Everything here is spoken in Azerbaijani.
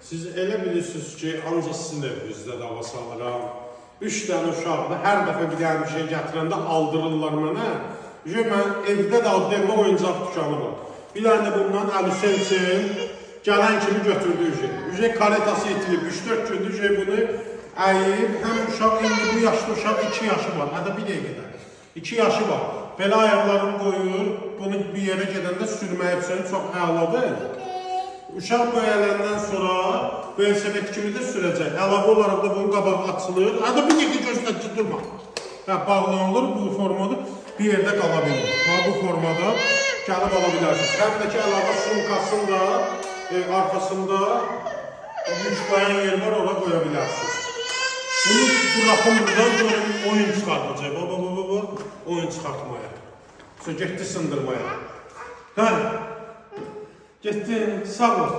Siz elə bilirsiniz ki, ancaq sizin evinizdə də hava salıram. 3 dənə uşaqda hər dəfə bir dənə bir şey gətirəndə aldırırlar mənə. Mən evdə də adlarında oyuncaq dükanı var. Bir dənə bundan Əlisensin gələn kimi götürdü. Karetası itilib, 3-4 gündür bunu əyib. Həm uşaq, indi bu yaşlı uşaq 2 yaşı var. Hədə bir dəqiqədə. 2 yaşı var. Belə ayaqlarını qoyur, bunu bir yerə gedəndə sürməyib səni çox əladır. Uşaq böyələndən sonra velosiped kimi də sürəcək. Əlavə olaraq da bunun qabağı açılır. Hədə bir dəqiqə gözlədici durma. Bağlanılır, bu formada bir yerdə qala bilir. Bu formada gəlib ala bilərsiniz. Həm də ki, əlavə sumkasında, arxasında yük qoyan yer var, ora qoya bilərsiniz. Bunu buraxın buradan görün, oyun çıxartacaq. Oyun çıxartmaya. Sonra getdi sındırmaya. Hə, getdi, sağ ol.